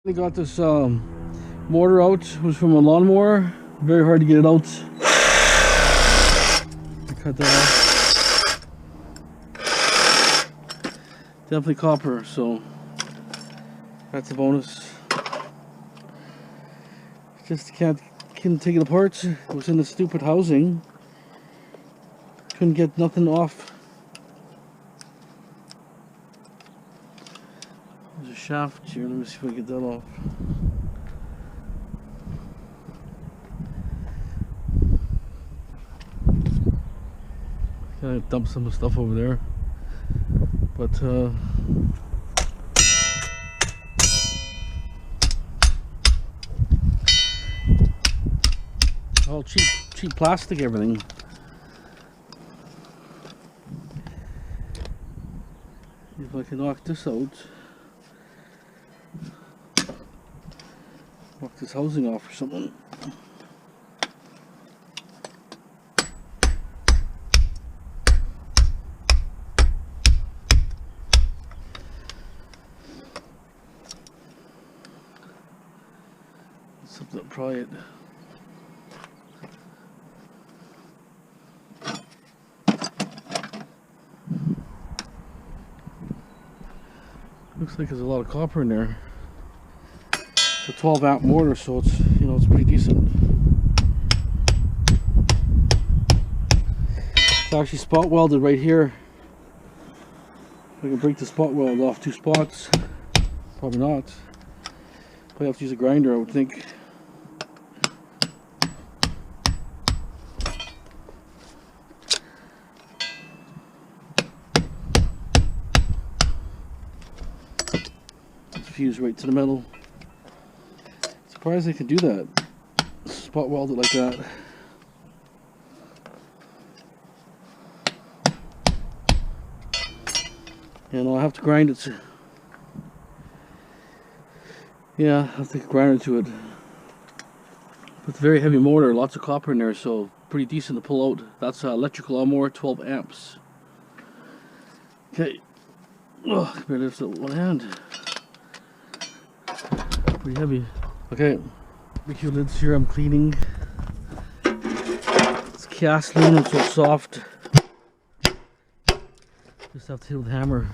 I got this mortar out. It was from a lawnmower. Very hard to get it out. I cut that off. Definitely copper, so that's a bonus. Just couldn't take it apart. It was in the stupid housing. Couldn't get nothing off. There's a shaft here. Let me see if I can get that off. Kind of dump some stuff over there, but all cheap plastic, everything. If I can knock this out, knock this housing off or something. Something to pry it. Looks like there's a lot of copper in there. It's a 12 amp mortar, so it's, you know, it's pretty decent. It's actually spot welded right here. I can break the spot weld off 2 spots. Probably not. Probably have to use a grinder, I would think. Fuse right to the metal. Surprised they can do that. Spot weld it like that. And I'll have to grind it. Yeah, I'll have to grind it to it. It's a very heavy mortar, lots of copper in there, so pretty decent to pull out. That's electrical lawnmower, 12 amps. Okay. Oh, I better lift it with one hand. Pretty heavy. Okay, barbecue lids here I'm cleaning. It's cast aluminum, so soft. Just have to hit it with a hammer.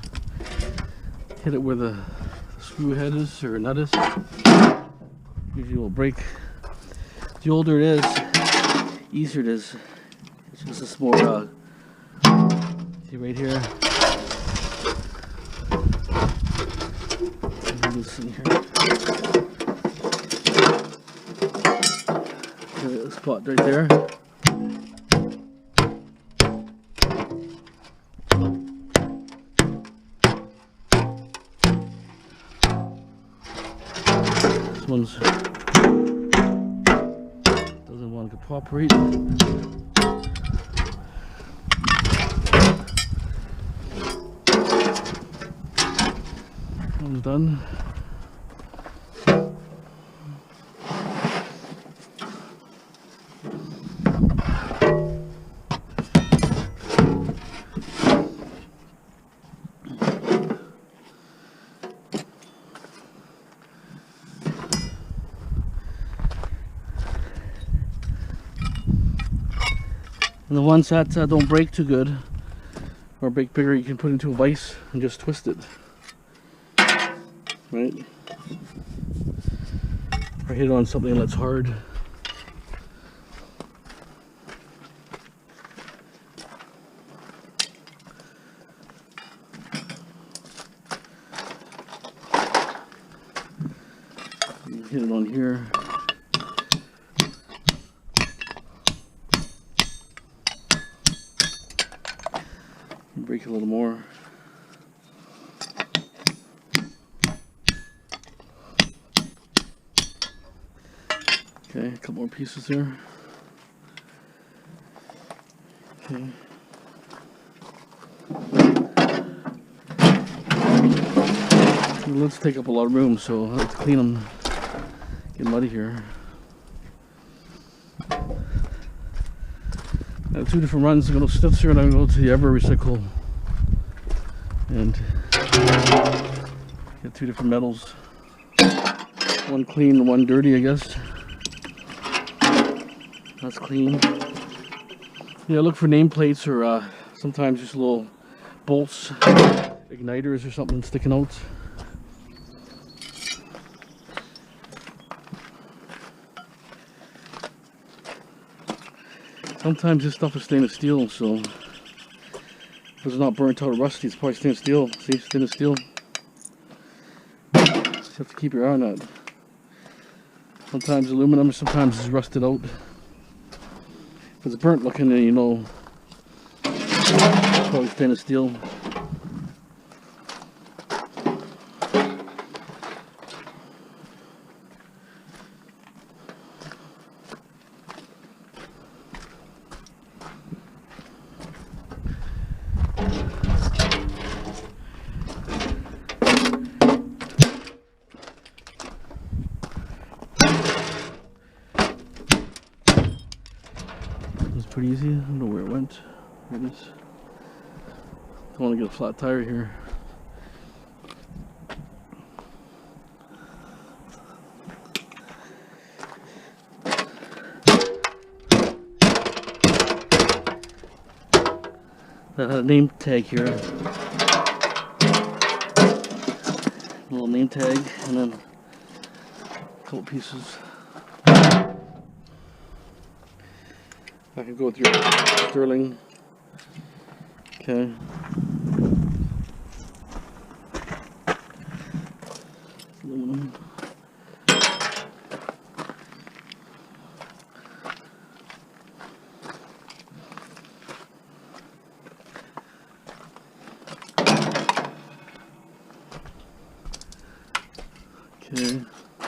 Hit it where the screw head is, or nut is. Usually it will break. The older it is, easier it is. It's just a small, see right here. This in here. A spot right there. This one's doesn't want to cooperate. One's done. And the ones that don't break too good or break bigger, you can put into a vise and just twist it. Right? Or hit it on something that's hard. You hit it on here. Break a little more. Okay, a couple more pieces there. Okay. The lids take up a lot of room, so I'll have to clean them. Get muddy here. I have 2 different runs. I'm going to Stitzer and I'm going to go to the Ever Recycle and get 2 different metals. One clean and one dirty, I guess. That's clean. Yeah, look for nameplates or sometimes just little bolts, igniters or something sticking out. Sometimes this stuff is stainless steel, so if it's not burnt out or rusty, it's probably stainless steel. See, stainless steel. Just have to keep your eye on that. Sometimes aluminum, sometimes it's rusted out. If it's burnt looking, then you know it's probably stainless steel. Pretty easy. I don't know where it went. There it is. Don't want to get a flat tire here. That had a name tag here. A little name tag, and then a couple pieces. I can go with your sterling. Okay. Aluminum. Okay. I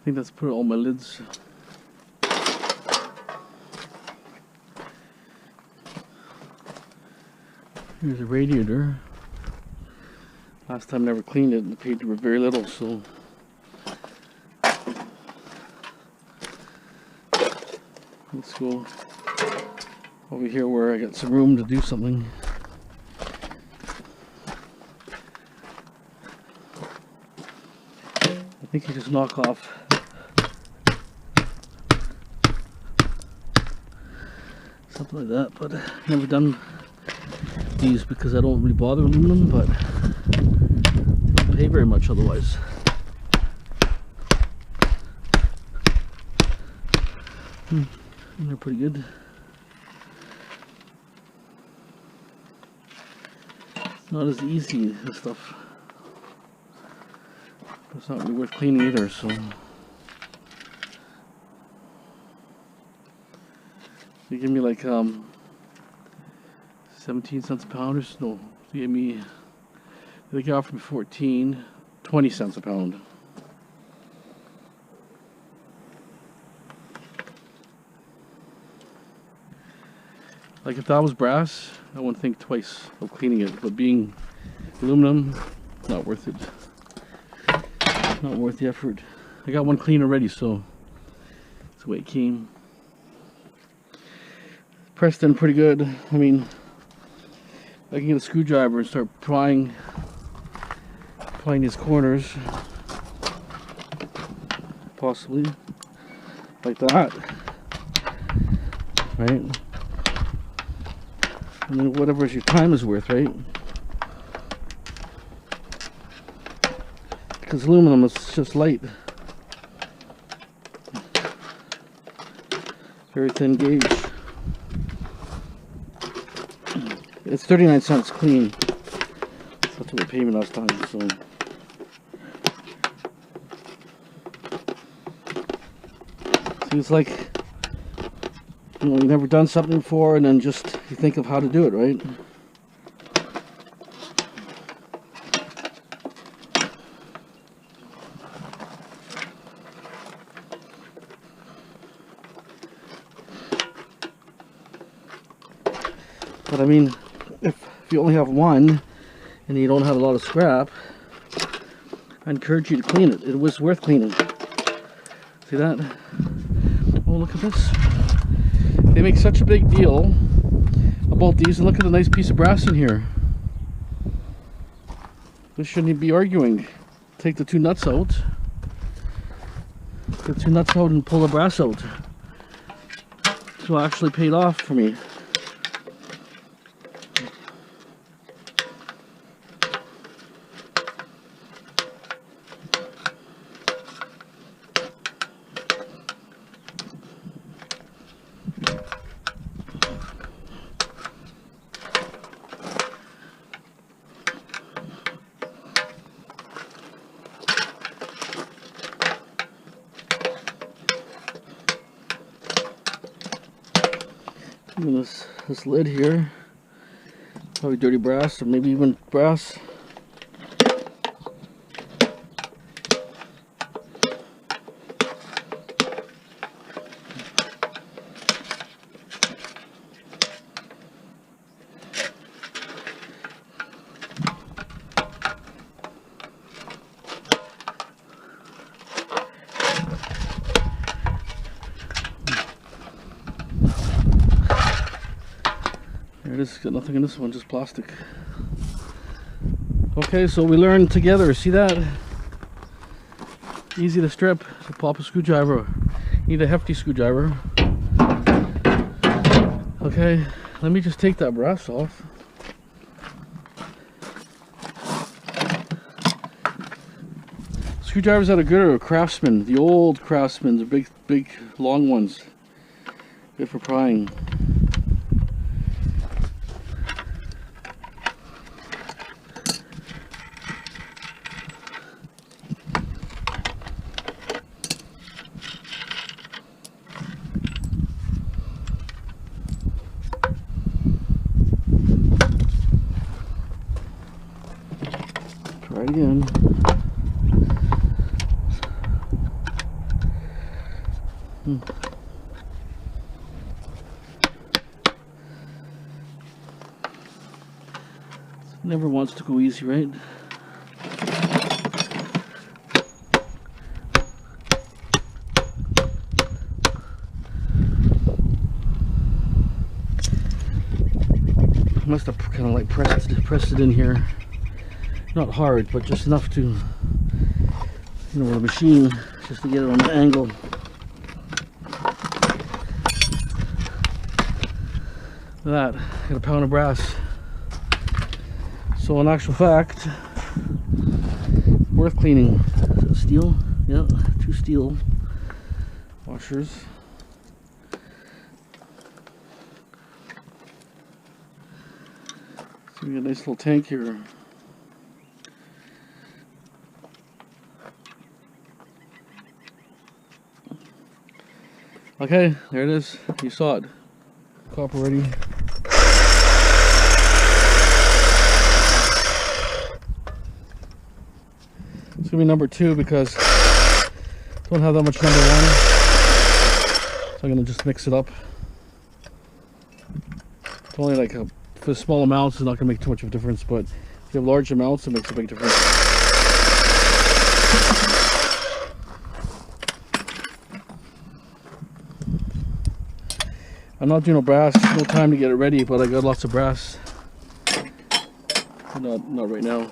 think that's put all my lids. Here's a radiator. Last time I never cleaned it and paid very little, so let's go over here where I got some room to do something. I think you just knock off something like that, but I've never done these because I don't really bother aluminum, but I don't pay very much otherwise. And they're pretty good. It's not as easy, this stuff. It's not really worth cleaning either, so they give me like 17 cents a pound, or no, they gave me, they offered me 20 cents a pound. Like if that was brass, I wouldn't think twice of cleaning it, but being aluminum, not worth it. Not worth the effort. I got one clean already, so that's the way it came. Pressed in pretty good. I mean, I can get a screwdriver and start prying these corners, possibly like that, right? And then whatever your time is worth, right? Because aluminum is just light, very thin gauge. It's 39 cents clean. That's what they paid me last time, so. See, it's like, you know, you've never done something before and then just you think of how to do it, right? But I mean, if you only have one and you don't have a lot of scrap, I encourage you to clean it. It was worth cleaning. See that? Oh, look at this. They make such a big deal about these, and look at the nice piece of brass in here. This shouldn't even be arguing. Take the two nuts out. Get two nuts out and pull the brass out. So it actually paid off for me. And this lid here, probably dirty brass or maybe even brass. There it is, got nothing in this one, just plastic. Okay, so we learned together, see that? Easy to strip, so pop a screwdriver. Need a hefty screwdriver. Okay, let me just take that brass off. Screwdrivers that are good are Craftsman, the old Craftsman, the big long ones. Good for prying. Try it again. Never wants to go easy, right? Must have kind of like pressed it in here. Not hard, but just enough to, you know, with a machine, just to get it on the angle. That, got a pound of brass. So in actual fact, worth cleaning. Steel, yeah, 2 steel washers. So we got a nice little tank here. Okay, there it is. You saw it. Copper ready. It's gonna be number 2 because I don't have that much number 1. So I'm gonna just mix it up. It's only like for small amounts, it's not gonna make too much of a difference, but if you have large amounts, it makes a big difference. I'm not doing no brass, no time to get it ready, but I got lots of brass. Not right now.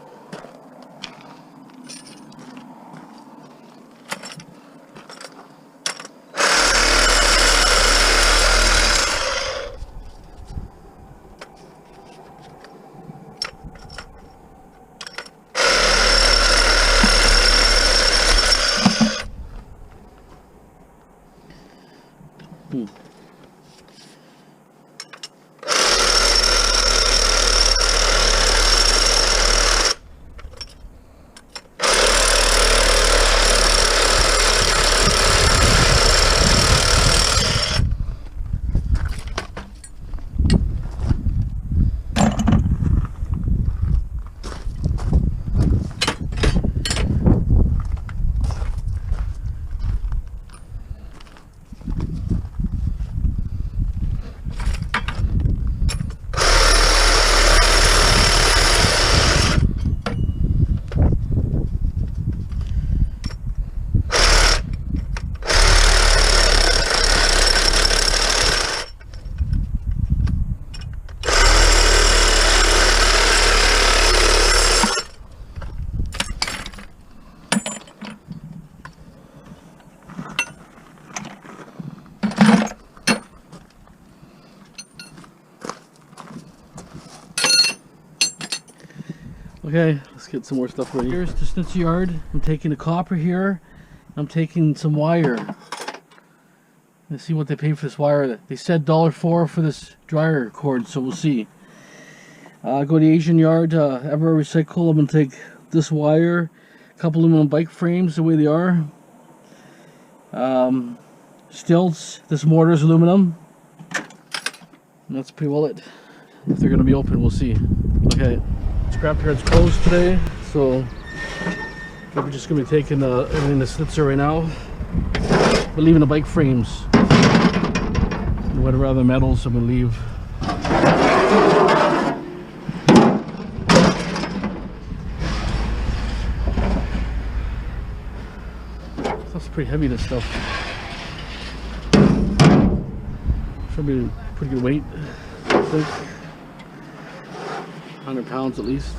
Okay, let's get some more stuff ready. Here's the schnitzel yard. I'm taking the copper here. I'm taking some wire. Let's see what they paid for this wire. They said $1.04 for this dryer cord, so we'll see. Go to the Asian yard, Ever Recycle. I'm gonna take this wire, a couple aluminum bike frames the way they are. Stilts. This mortar is aluminum. And that's pretty well it. If they're gonna be open, we'll see. Okay. Scrapyard's closed today, so we're just gonna be taking everything to Schnitzer right now. We're leaving the bike frames. Whatever other metals I'm gonna leave. Stuff's pretty heavy, this stuff. Should be pretty good weight, I think. 100 pounds at least.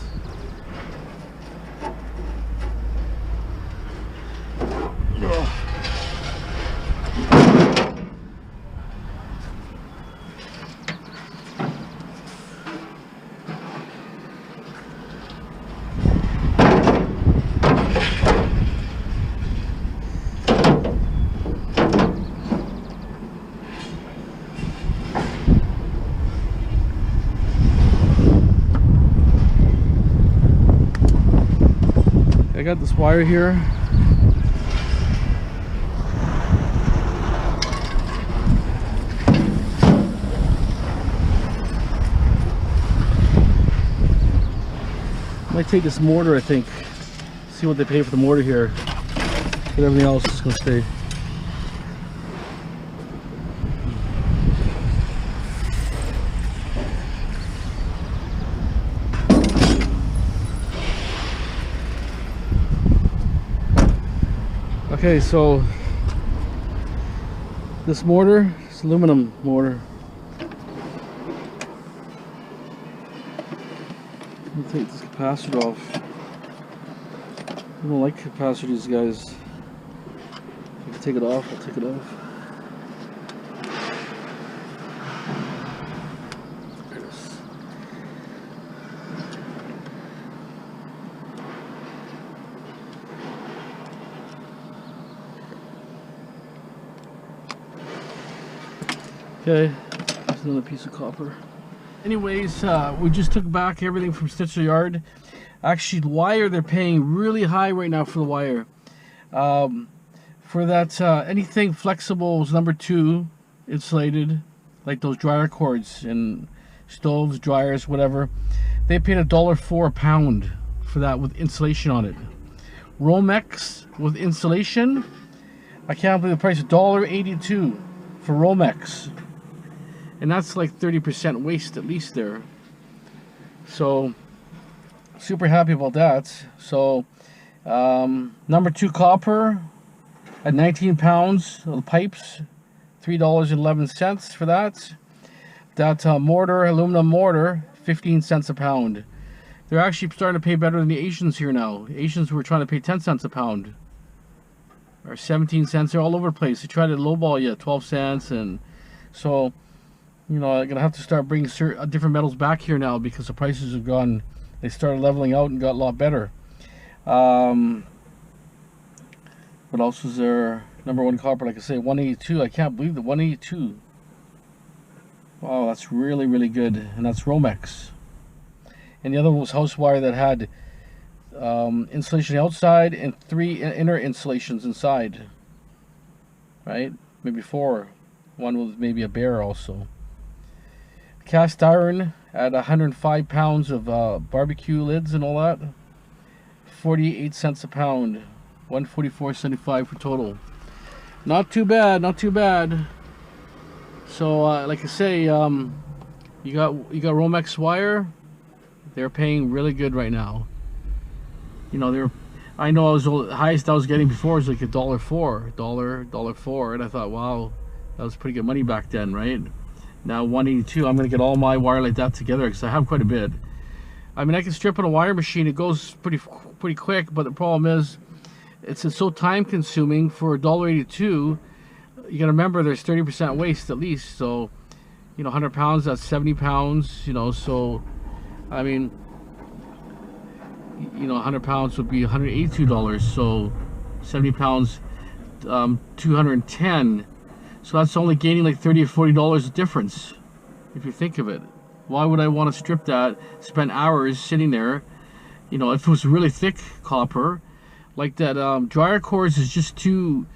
I got this wire here. Might take this mortar, I think. See what they pay for the mortar here. But everything else is gonna stay. Okay, so this mortar is aluminum mortar. Let me take this capacitor off. I don't like capacitors, guys. If I can take it off, I'll take it off. There it is. Okay, there's another piece of copper. Anyways, we just took back everything from Schnitzer Yard. Actually, the wire, they're paying really high right now for the wire. For that, anything flexible is #2, insulated, like those dryer cords and stoves, dryers, whatever. They paid $1.04 a pound for that with insulation on it. Romex with insulation, I can't believe the price, $1.82 for Romex. And that's like 30% waste at least there. So super happy about that. So #2 copper at 19 pounds of the pipes, $3.11 for that. That mortar, aluminum mortar, 15 cents a pound. They're actually starting to pay better than the Asians here now. The Asians were trying to pay 10 cents a pound or 17 cents. They're all over the place. They try to lowball you 12 cents, and so, you know, I'm gonna have to start bringing different metals back here now because the prices have gone. They started leveling out and got a lot better. What else was there? #1 copper, like I say, 182. I can't believe the 182. Wow, that's really, really good, and that's Romex. And the other was house wire that had insulation outside and 3 inner insulations inside. Right? Maybe 4. One was maybe a bear also. Cast iron at 105 pounds of barbecue lids and all that, 48 cents a pound, 144.75 for total. Not too bad, not too bad. So like I say, you got Romex wire. They're paying really good right now. You know, I know the highest I was getting before was like $1.04, $1.04, and I thought, wow, that was pretty good money back then, right? Now 182. I'm gonna get all my wire like that together because I have quite a bit. I mean, I can strip on a wire machine. It goes pretty quick, but the problem is, it's so time consuming. For $1.82, you gotta remember there's 30% waste at least. So, you know, 100 pounds, that's 70 pounds. You know, so I mean, you know, 100 pounds would be $182. So 70 pounds, 210. So that's only gaining like $30 or $40 difference, if you think of it. Why would I want to strip that, spend hours sitting there? You know, if it was really thick copper, like that dryer cores is just too,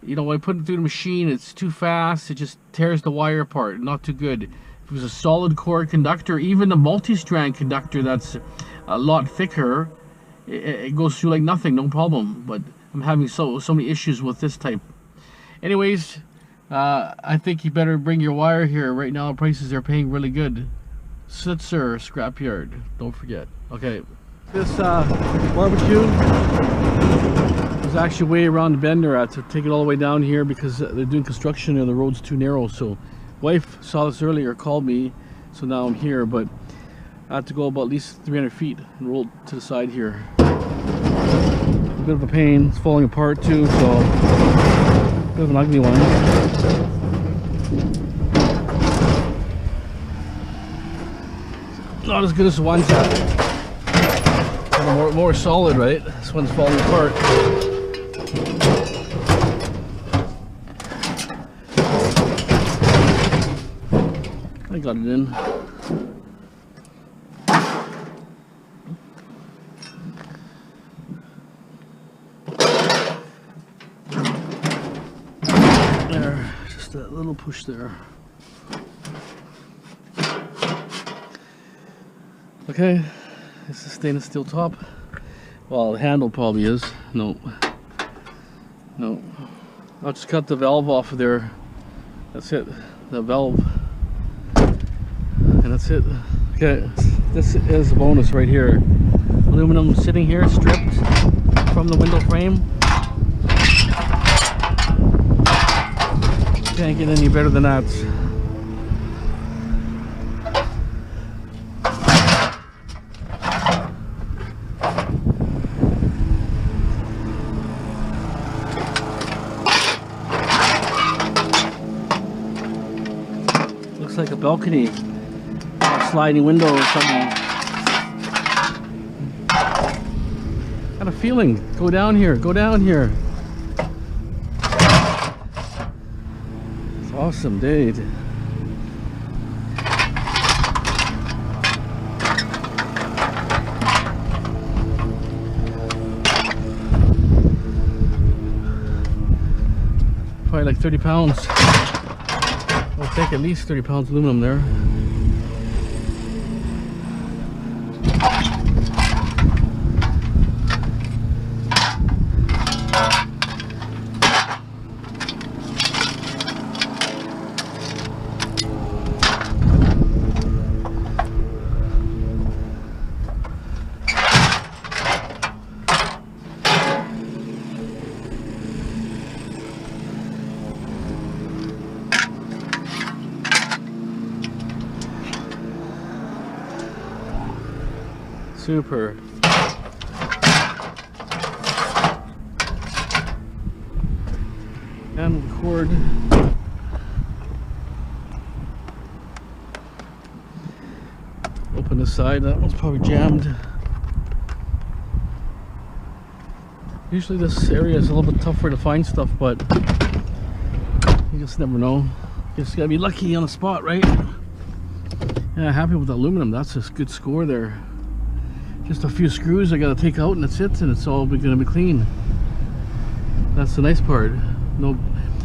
you know, when I put it through the machine, it's too fast. It just tears the wire apart. Not too good. If it was a solid core conductor, even a multi-strand conductor that's a lot thicker, it goes through like nothing, no problem. But I'm having so many issues with this type. Anyways, I think you better bring your wire here. Right now, prices are paying really good. Sitzer Scrapyard, don't forget. Okay, this barbecue is actually way around the bend. I had to take it all the way down here because they're doing construction and the road's too narrow. So wife saw this earlier, called me, so now I'm here, but I had to go about at least 300 feet and roll to the side here. A bit of a pain. It's falling apart too, so a bit of an ugly one. Not as good as the ones that are more solid, right? This one's falling apart. I got it in. There, just that little push there. Okay, it's a stainless steel top. Well, the handle probably is. No. I'll just cut the valve off of there. That's it. The valve. And that's it. Okay, this is a bonus right here. Aluminum sitting here, stripped from the window frame. Can't get any better than that. Like a balcony, a sliding window or something. Got a feeling. Go down here. Go down here. It's awesome, dude. Probably like 30 pounds. I'll take at least 30 pounds aluminum there. Super. And the cord. Open this side. That one's probably jammed. Usually this area is a little bit tougher to find stuff, but you just never know. You just gotta be lucky on the spot, right? Yeah, happy with the aluminum. That's a good score there. Just a few screws I gotta take out and that's it, and it's all gonna be clean. That's the nice part. No,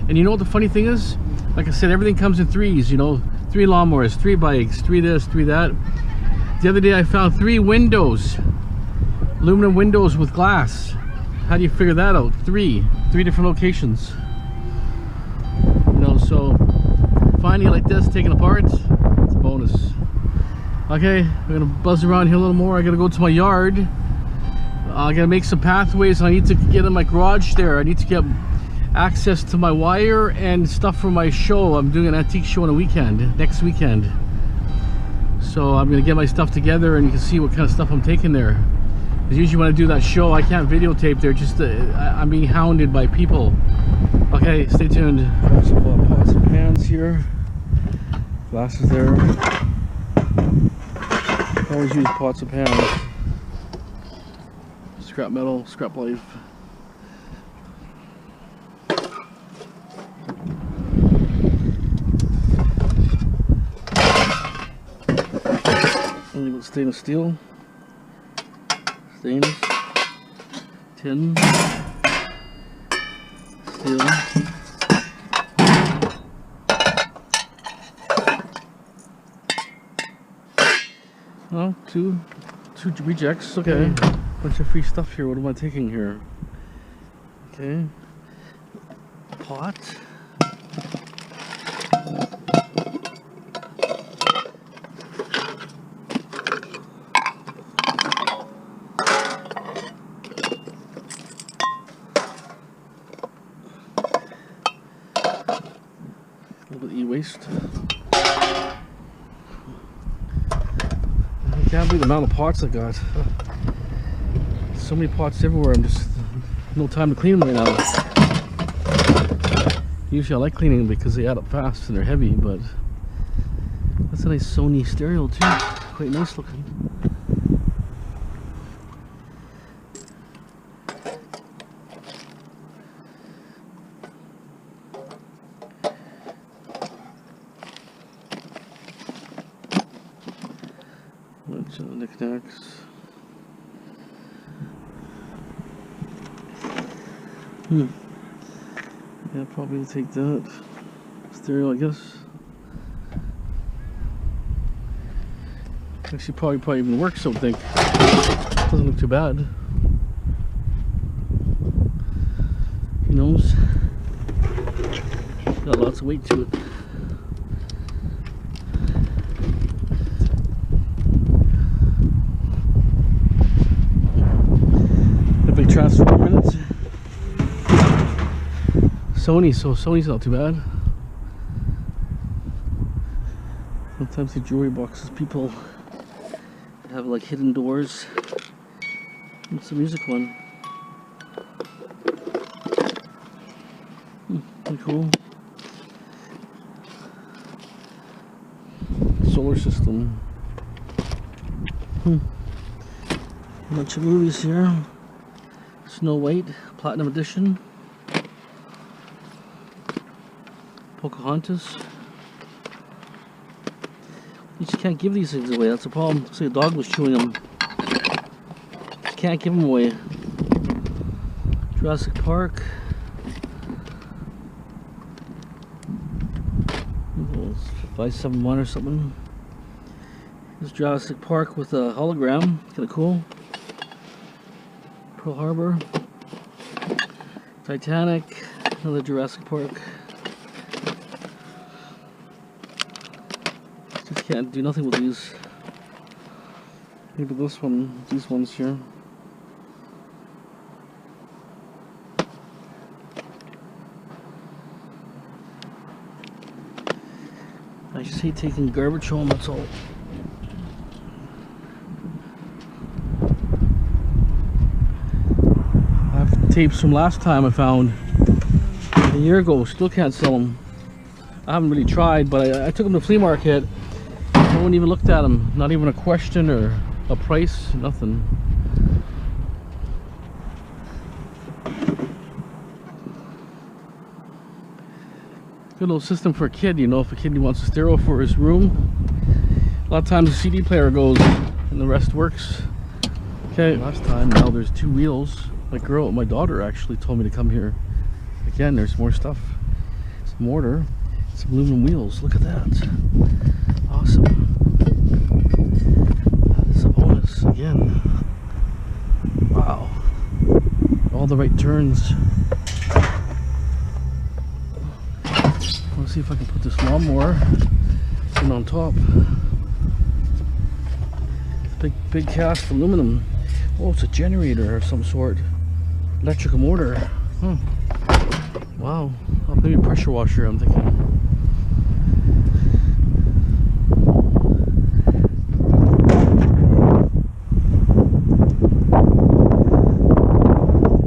and you know what the funny thing is? Like I said, everything comes in threes, you know, 3 lawnmowers, 3 bikes, 3 this, 3 that. The other day I found 3 windows, aluminum windows with glass. How do you figure that out? 3 different locations. You know, so finding it like this, taken apart, it's a bonus. Okay, we're gonna buzz around here a little more. I gotta go to my yard. I gotta make some pathways. I need to get in my garage there. I need to get access to my wire and stuff for my show. I'm doing an antique show on a weekend, next weekend. So I'm gonna get my stuff together and you can see what kind of stuff I'm taking there. Because usually when I do that show, I can't videotape there. Just I'm being hounded by people. Okay, stay tuned. Some pots and pans here. Glasses there. I always use pots and pans. scrap metal, scrap life. Only with stainless steel, stainless, tin, steel. Oh, two rejects. Okay, bunch of free stuff here. What am I taking here? Okay, pot. A little bit e-waste. I can't believe the amount of pots I got. So many pots everywhere. I'm just no time to clean them right now. Usually I like cleaning them because they add up fast and they're heavy, but that's a nice Sony stereo too. Quite nice looking. Bunch of knickknacks. Yeah, probably will take that. Stereo, I guess. Actually, probably even works, I would think. Doesn't look too bad. Who knows? Got lots of weight to it. A big transformer in it. Sony, so Sony's not too bad. Sometimes the jewelry boxes people have like hidden doors. It's a music one. Pretty cool. Solar system. A bunch of movies here. Snow White, Platinum Edition. Pocahontas. You just can't give these things away, that's the problem. Looks like a dog was chewing them. You can't give them away. Jurassic Park. Oh, 571 or something. This Jurassic Park with a hologram. Kinda cool. Pearl Harbor. Titanic. Another Jurassic Park. Just can't do nothing with these. Maybe this one, these ones here. I just hate taking garbage home, that's all. I have tapes from last time I found a year ago, still can't sell them. I haven't really tried, but I took them to the flea market. No one even looked at them, not even a question or a price, nothing. Good little system for a kid, you know, if a kid wants a stereo for his room. A lot of times the CD player goes and the rest works. Okay, last time, now there's two wheels. My daughter actually told me to come here. Again, there's more stuff. It's a mortar, some aluminum wheels, look at that. Awesome. That's a bonus again. Wow. All the right turns. Let's see if I can put this lawnmower in on top. Big cast aluminum. Oh, it's a generator of some sort. Electrical motor. Huh. Wow. Oh, maybe a pressure washer, I'm thinking.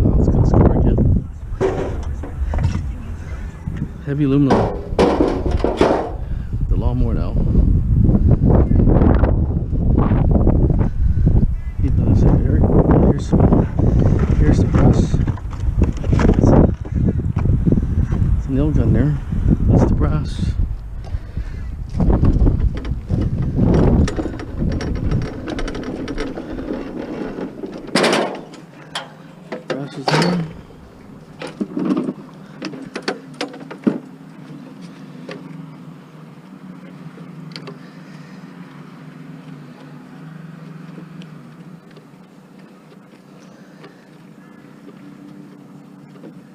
Oh, it's gonna score again. Heavy aluminum. The lawnmower now. Here's some Glasses there.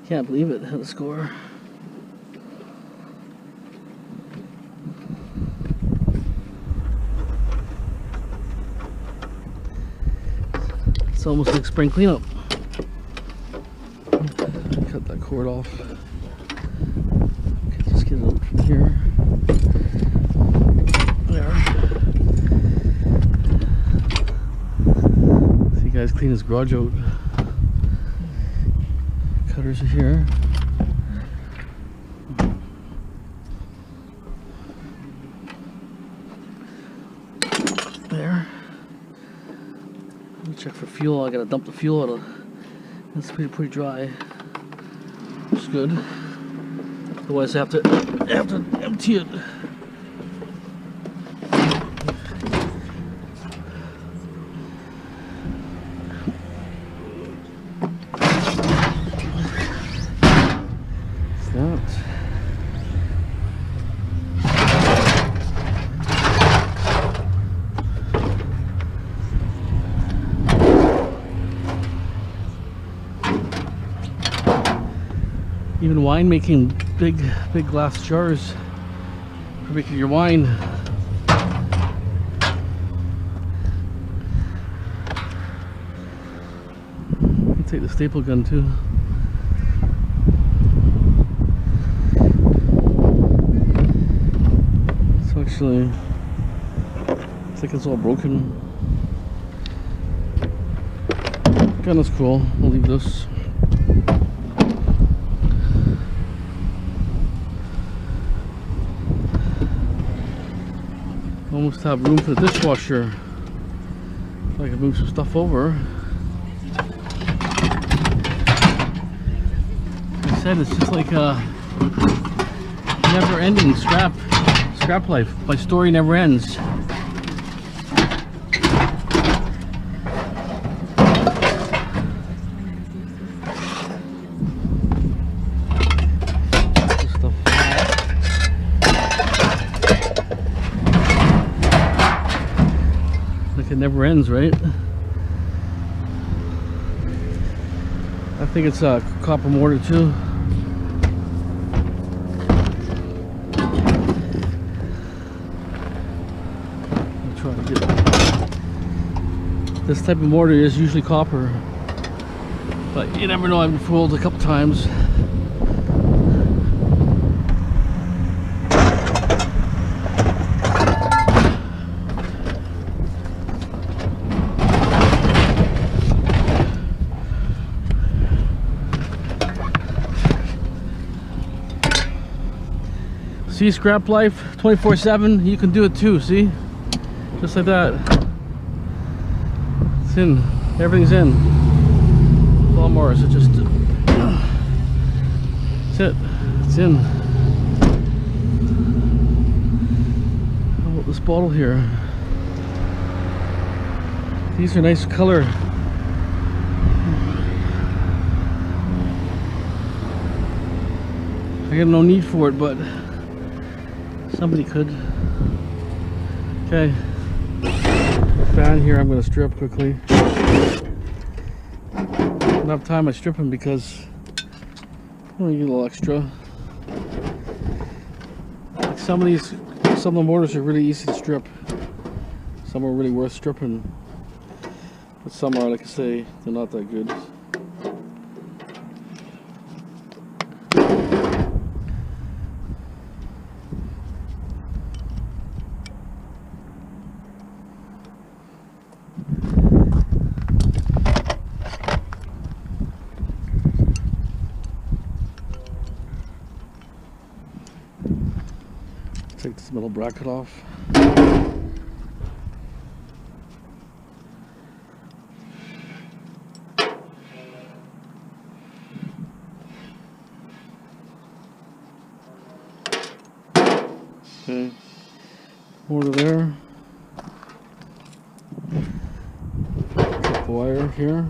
Can't believe it had a score. It's almost like spring cleanup. Cut that cord off. Okay, just get it out from here. There. See, guys, clean his garage out. Cutters are here. There. Let me check for fuel. I gotta dump the fuel out of. It's pretty dry. It's good. Otherwise, I have to empty it. Even wine making, big glass jars for making your wine. I'll take the staple gun too. It's actually, it's like it's all broken. Gun is cool. I'll leave this. Almost have room for the dishwasher. So I can move some stuff over. Like I said, it's just like a never-ending scrap life. My story never ends. It never ends, right? I think it's a copper mortar too. I'll try to get this type of mortar is usually copper, but you never know. I've been fooled a couple times. See, scrap life 24/7, you can do it too, see? Just like that. It's in, everything's in. Lawnmowers, it's just, that's it, it's in. How about this bottle here? These are nice color. I got no need for it, but somebody could. Okay. Fan here, I'm going to strip quickly. Enough time I strip them because I'm going to get a little extra. Like some of the mortars are really easy to strip. Some are really worth stripping. But some are, like I say, they're not that good. Take this metal bracket off. Okay, mortar there. Clip the wire here.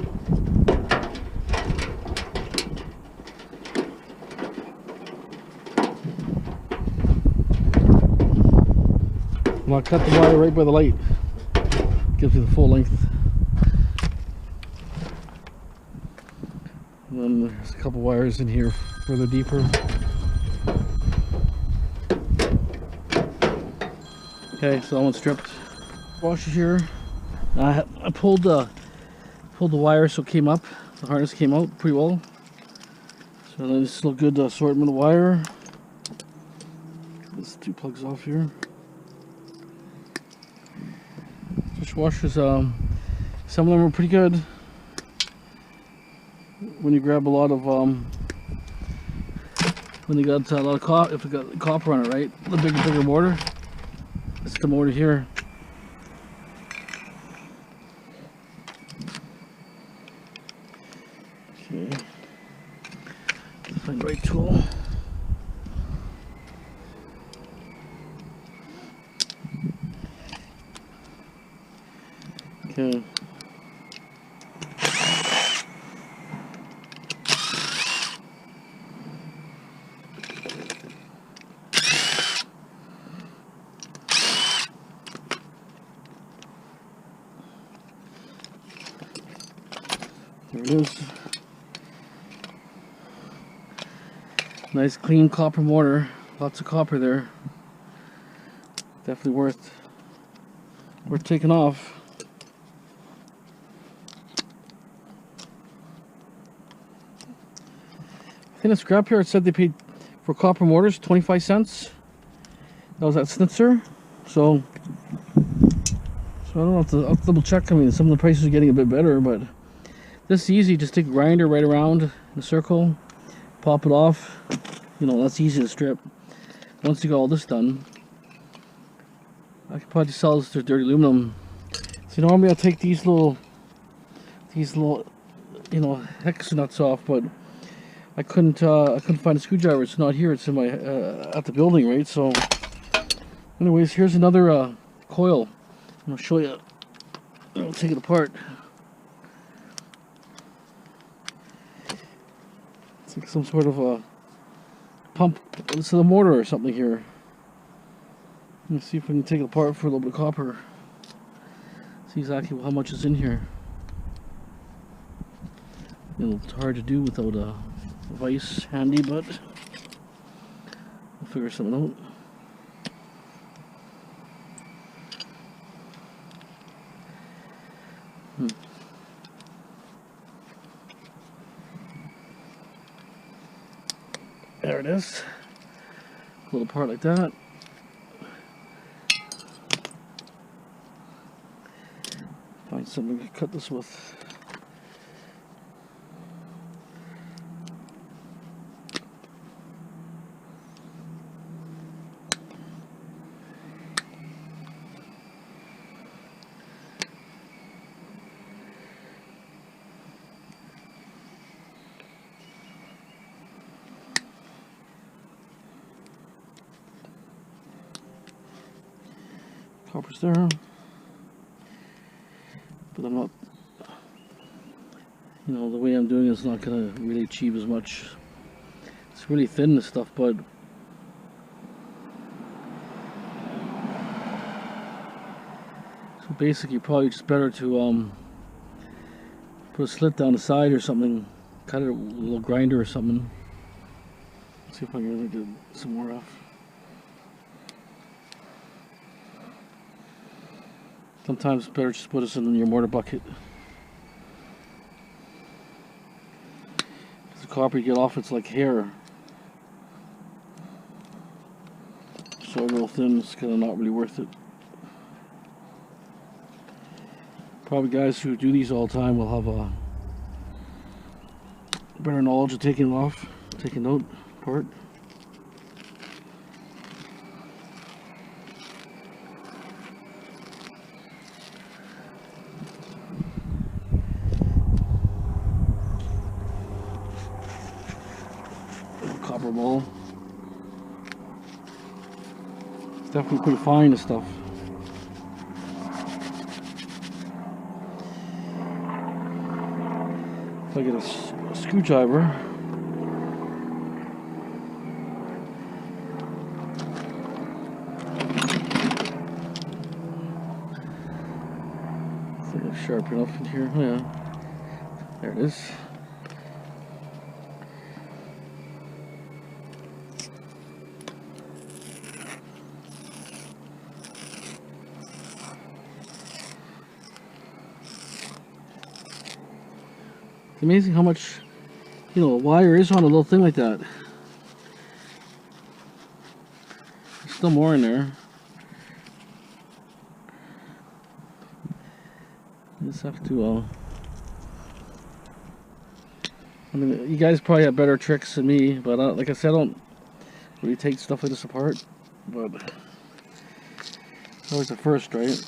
cut the wire right by the light. Gives you the full length. And then there's a couple wires in here further deeper. Okay, so that one's stripped. Washer here. I pulled the wire so it came up. The harness came out pretty well. So this is a good assortment of wire. There's 2 plugs off here. Dishwashers, some of them are pretty good. When you grab a lot of when you got a lot of copper, if you got copper on it, right? The bigger mortar. It's the mortar here. Okay. Find the right tool. Okay. There it is. Nice clean copper mortar. Lots of copper there. Definitely worth taking off. I think the scrapyard said they paid for copper mortars 25 cents. That was at Snitzer. So I don't know, I'll have to double check. I mean, some of the prices are getting a bit better, but this is easy. Just take a grinder right around in a circle, pop it off. You know, that's easy to strip. Once you got all this done, I could probably sell this to dirty aluminum. So normally I'll take these little, you know, hex nuts off, but I couldn't find a screwdriver. It's not here. It's in my at the building, right? So, anyways, here's another coil. I'm gonna show you. I'll take it apart. It's like some sort of a pump. This is a mortar or something here. Let's see if we can take it apart for a little bit of copper. See exactly how much is in here. It's hard to do without a vise handy, but we'll figure something out. There it is. A little part like that. Find something to cut this with. Copper's there, but I'm not, you know, the way I'm doing it is not going to really achieve as much. It's really thin, this stuff, but so basically probably just better to put a slit down the side or something, cut it with a little grinder or something. Let's see if I can really get some more off. Sometimes it's better just put this in your mortar bucket. The copper you get off, it's like hair. So real thin, it's kind of not really worth it. Probably guys who do these all the time will have a better knowledge of taking it off, taking out part. Copper ball. It's definitely pretty fine, this stuff. If I get a screwdriver, Turn off in here. Oh yeah. There it is. It's amazing how much, you know, wire is on a little thing like that. There's still more in there. You just have to, I mean, you guys probably have better tricks than me, but like I said, I don't really take stuff like this apart. But it's always the first, right?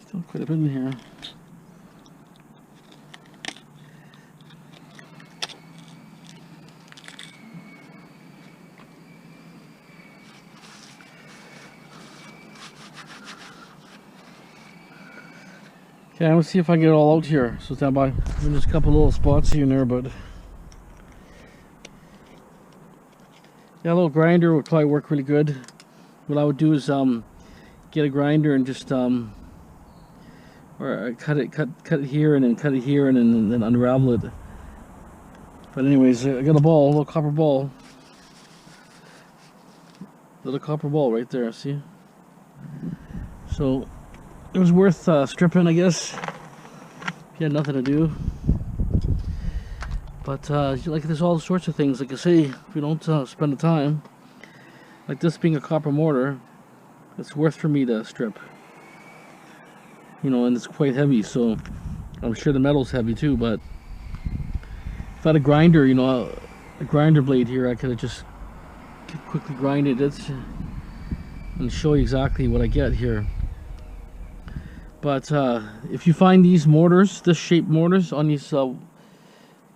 Still quite a bit in here. Okay, I'm gonna see if I can get it all out here. So stand by. There's a couple little spots here and there, but yeah, a little grinder would probably work really good. What I would do is get a grinder and just or cut it here and then cut it here and then unravel it. But anyways, I got a ball, a little copper ball. Little copper ball right there, see? So it was worth stripping, I guess, if you had nothing to do. But like there's all sorts of things, like I say, if you don't spend the time, like this being a copper mortar, it's worth for me to strip. You know, and it's quite heavy, so I'm sure the metal's heavy too, but if I had a grinder, you know, a grinder blade here, I could have just quickly grinded it and show you exactly what I get here. But if you find these mortars, this shaped mortars on these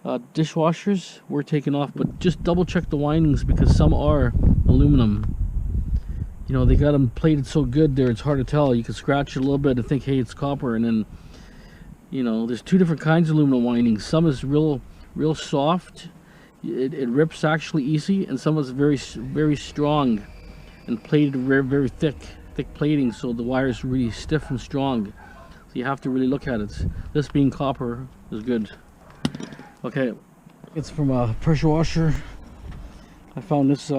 dishwashers, we're taking off, but just double check the windings because some are aluminum. You know, they got them plated so good there, it's hard to tell. You can scratch it a little bit and think, hey, it's copper, and then, you know, there's two different kinds of aluminum windings. Some is real soft, it rips actually easy, and some is very strong and plated very thick plating, so the wire is really stiff and strong. So you have to really look at it. This being copper is good. Okay, it's from a pressure washer. I found this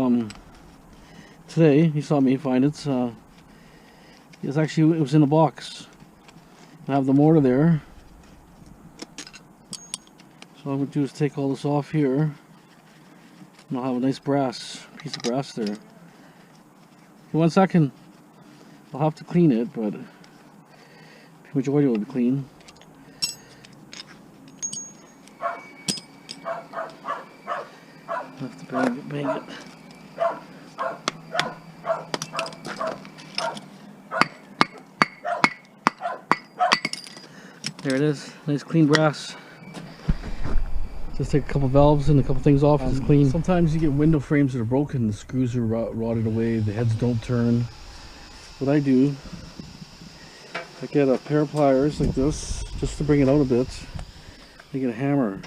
today. He saw me find it. It was in a box. I have the mortar there. So all I'm going to do is take all this off here, and I'll have a nice piece of brass there. Okay, 1 second. I'll have to clean it, but the majority will be clean. I have to bang it. There it is, nice clean brass. Just take a couple valves and a couple things off, it's clean. Sometimes you get window frames that are broken, the screws are rotted away, the heads don't turn. What I do, I get a pair of pliers like this, just to bring it out a bit. I get a hammer.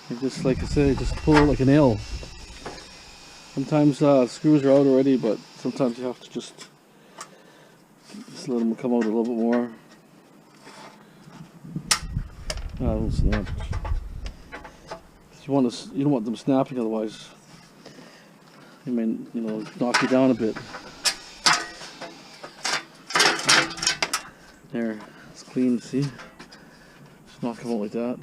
And just like I said, just pull it like a nail. Sometimes screws are out already, but sometimes you have to just let them come out a little bit more. Don't snap. You don't want them snapping, otherwise they may, you know, knock you down a bit. There, it's clean. See, just knock them out like that.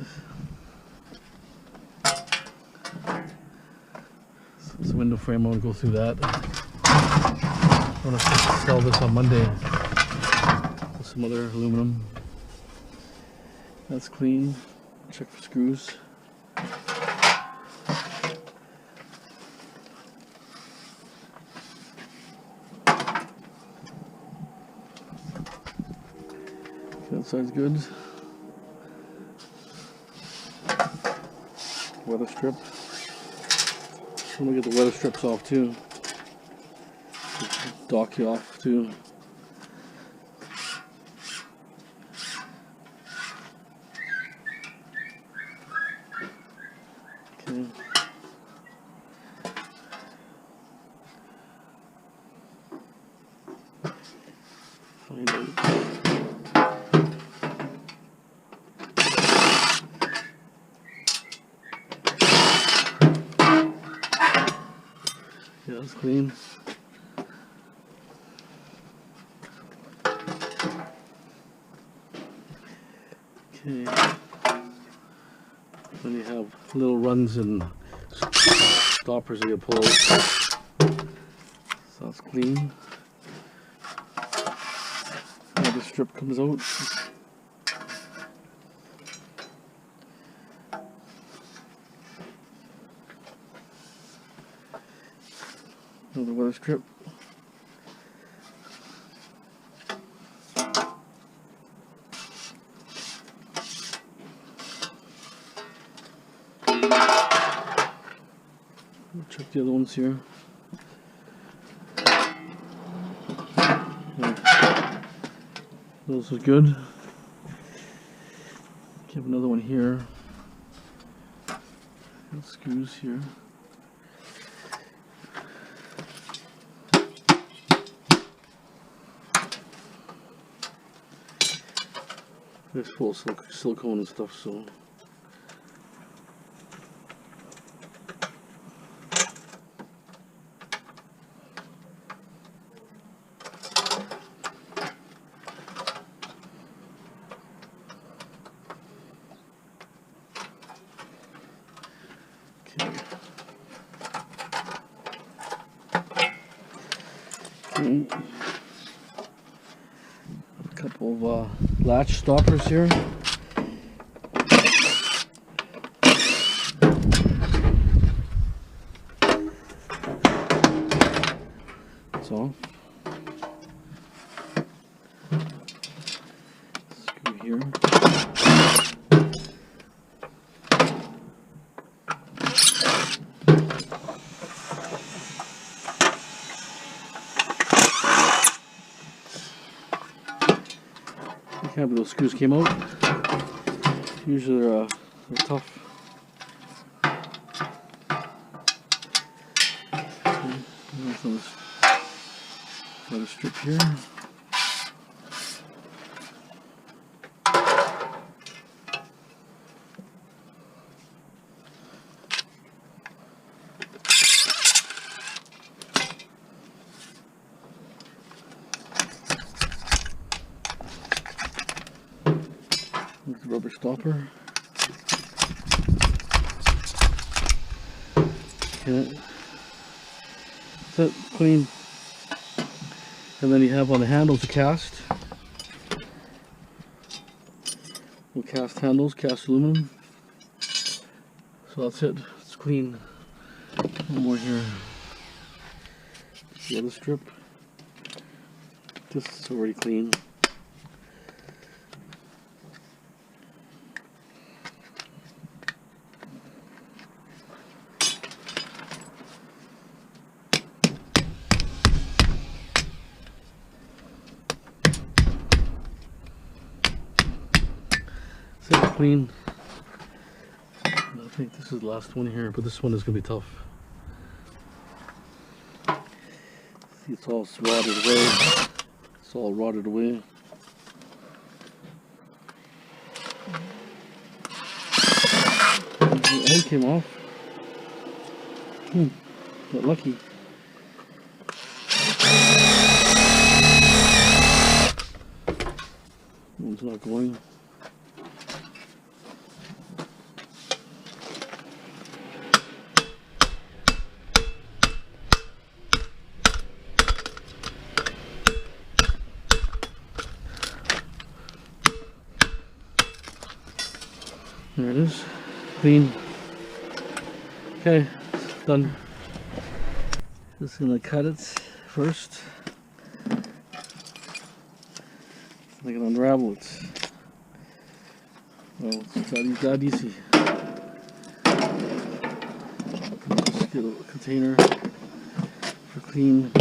So this window frame, I want to go through that. I want to sell this on Monday with some other aluminum. That's clean. Check for screws. That side's good. Weather strip. I'm gonna get the weather strips off too. Dock you off too. Okay. Find out. Yeah, that's clean. Okay. Then you have little runs and stoppers that you pull out. So that's clean. Now the strip comes out. Another weather strip. Check the other ones here. Yeah. Those are good. Have another one here. And screws here. It's full of silicone and stuff, so. A couple of latch stoppers here. That's all. Screw here. Can't believe those screws came out. Usually they're tough. Okay, another strip here. There's the rubber stopper. Okay. That's it, clean. And then you have on the handles a cast. Little cast handles, cast aluminum. So that's it, it's clean. One more here. The other strip. This is already clean. Clean. I think this is the last one here, but this one is going to be tough. See, it's all rotted away. It's all rotted away. The end came off. Got lucky. One's not going. There it is. clean. Okay, done. Just gonna cut it first. I can unravel it. Well, it's not that easy. Just get a container for clean.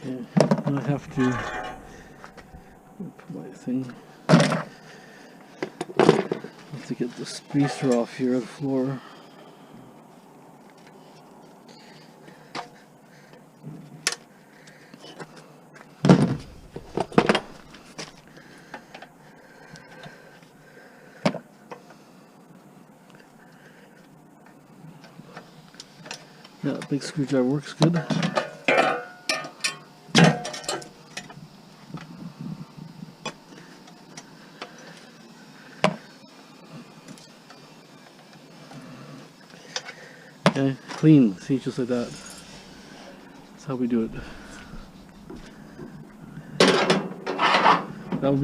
Okay, I have to put my thing. I have to get the spacer off here of the floor. Yeah, big screwdriver works good. Okay, clean. See, just like that. That's how we do it. That would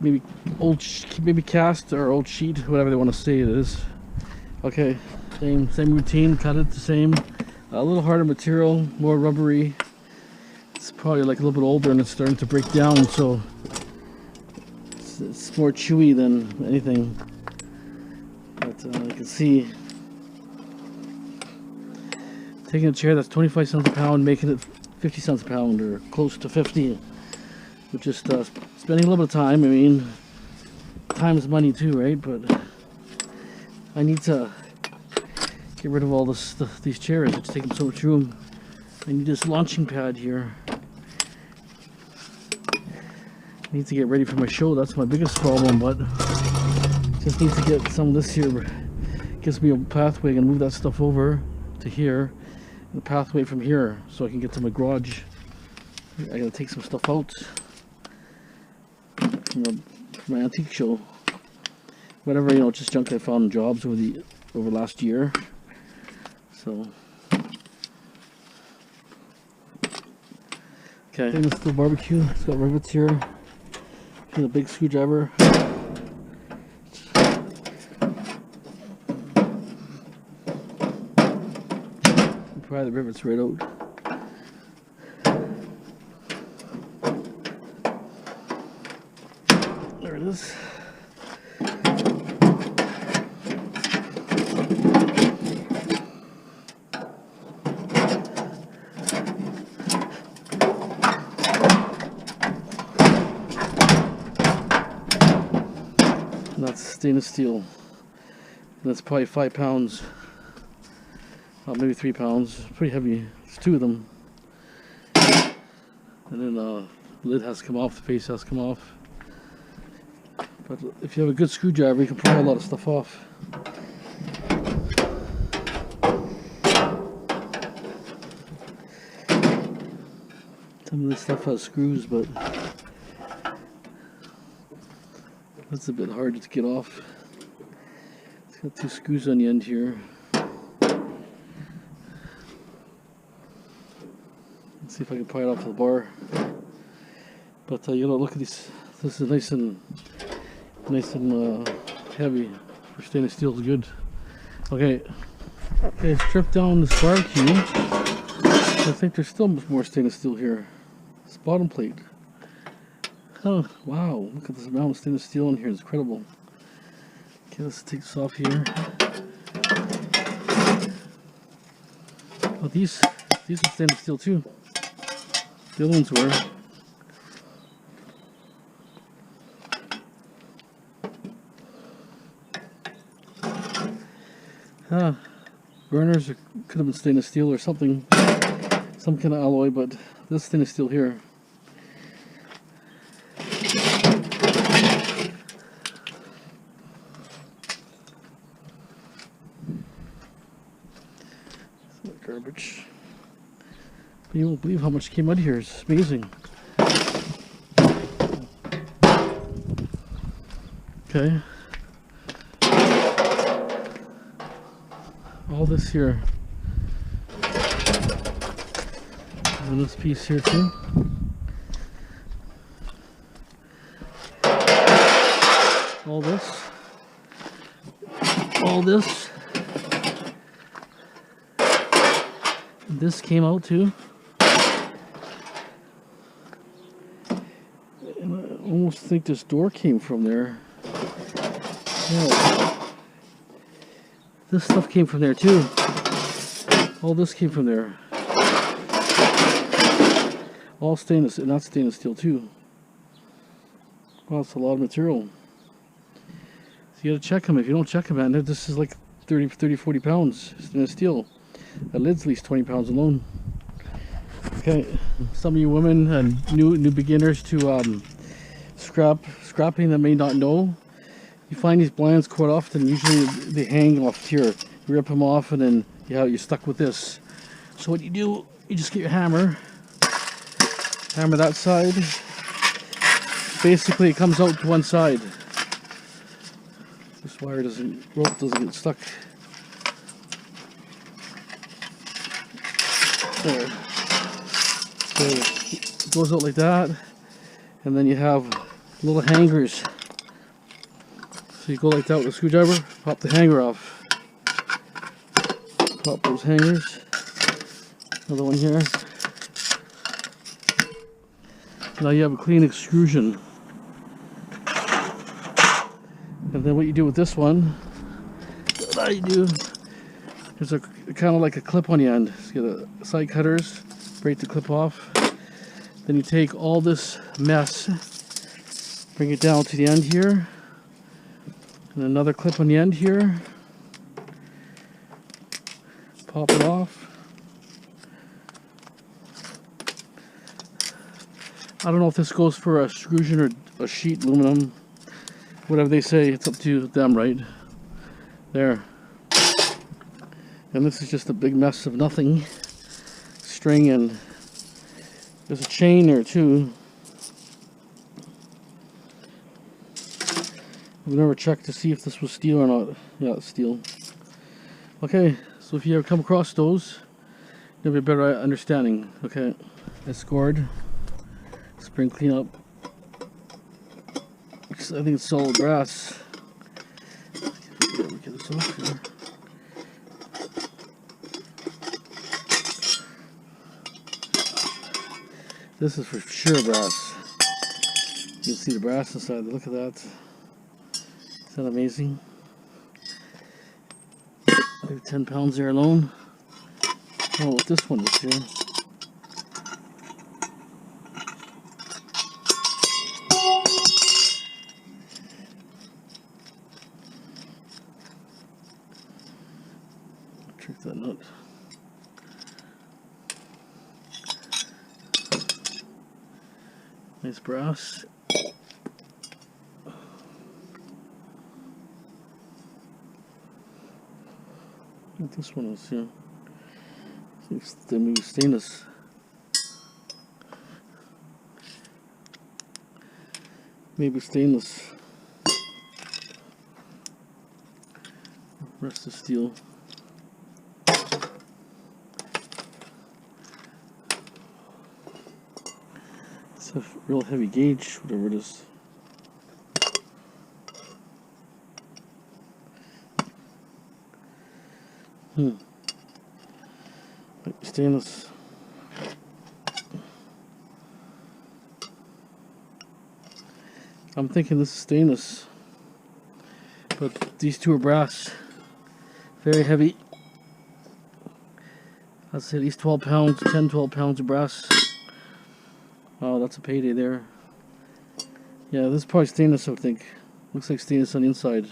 be maybe cast or old sheet, whatever they want to say it is. Okay, same routine. Cut it the same. A little harder material, more rubbery. It's probably like a little bit older and it's starting to break down, so it's more chewy than anything. But I can see. Taking a chair that's 25 cents a pound, making it 50 cents a pound, or close to 50. With just spending a little bit of time. I mean, time is money too, right? But I need to get rid of all these chairs. It's taking so much room. I need this launching pad here. I need to get ready for my show. That's my biggest problem, but just need to get some of this here. Gives me a pathway. I can move that stuff over to here. The pathway from here so I can get to my garage. I gotta take some stuff out from my antique show. Whatever, you know, just junk I found in jobs over last year. So okay, stainless steel barbecue. It's got rivets here. Get a big screwdriver. Pry the rivets right out. There it is. And that's stainless steel. And that's probably 5 pounds. Maybe 3 pounds. Pretty heavy. It's 2 of them. And then the lid has to come off, the face has to come off. But if you have a good screwdriver, you can pry a lot of stuff off. Some of this stuff has screws, but that's a bit hard to get off. It's got 2 screws on the end here. See if I can pry it off the bar. But you know, look at these. This is nice and heavy for stainless steel. Is good. Okay, strip down this barbecue. I think there's still more stainless steel here. This bottom plate. Oh wow! Look at this amount of stainless steel in here. It's incredible. Okay, let's take this off here. Oh, these are stainless steel too. The other ones were. Burners could have been stainless steel or something, some kind of alloy, but This stainless steel here. Garbage. But you won't believe how much came out of here. It's amazing. Okay. All this here. And this piece here too. All this. All this. This came out too. And I almost think this door came from there. Yeah. This stuff came from there too. All this came from there. All stainless, and not stainless steel too. Wow, it's a lot of material. So you gotta check them. If you don't check them, man, this is like 40 pounds stainless steel. That lid's at least 20 pounds alone. Okay, some of you women and new beginners to scrapping that may not know, you find these blinds quite often. Usually they hang off here. You rip them off, and then you're stuck with this. So what you do, you just get your hammer that side. Basically, it comes out to one side. This rope doesn't get stuck. There. So it goes out like that, and then you have little hangers. So you go like that with a screwdriver, pop the hanger off. Pop those hangers. Another one here. Now you have a clean extrusion. And then what you do with this one, what you do, there's a kind of like a clip on the end. So you get side cutters, break the clip off. Then you take all this mess, bring it down to the end here, and another clip on the end here. Pop it off. I don't know if this goes for a extrusion or a sheet aluminum. Whatever they say, it's up to them, right? There. And this is just a big mess of nothing. String, and there's a chain there too. I've never checked to see if this was steel or not. Yeah, it's steel. Okay, so if you ever come across those, you'll be a better understanding. Okay, it's scored. Spring cleanup. I think it's solid brass. Get this off here. This is for sure brass. You can see the brass inside. Look at that. Isn't that amazing? Maybe 10 pounds there alone. Oh, what this one is here. Trick that nut. Nice brass. What this one is here. It's maybe stainless. Maybe stainless. Rest is steel. It's a real heavy gauge, whatever it is. Stainless. I'm thinking this is stainless, but these two are brass. Very heavy. I'd say at least 12 pounds, 10-12 pounds of brass. Oh, that's a payday there. Yeah, this is probably stainless, I would think. Looks like stainless on the inside.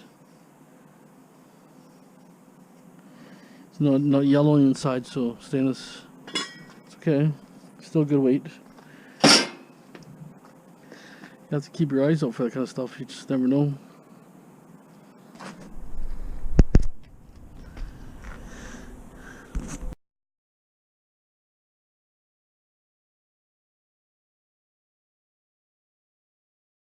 It's not yellow on the inside, so stainless. It's okay. Still good weight. You have to keep your eyes out for that kind of stuff. You just never know.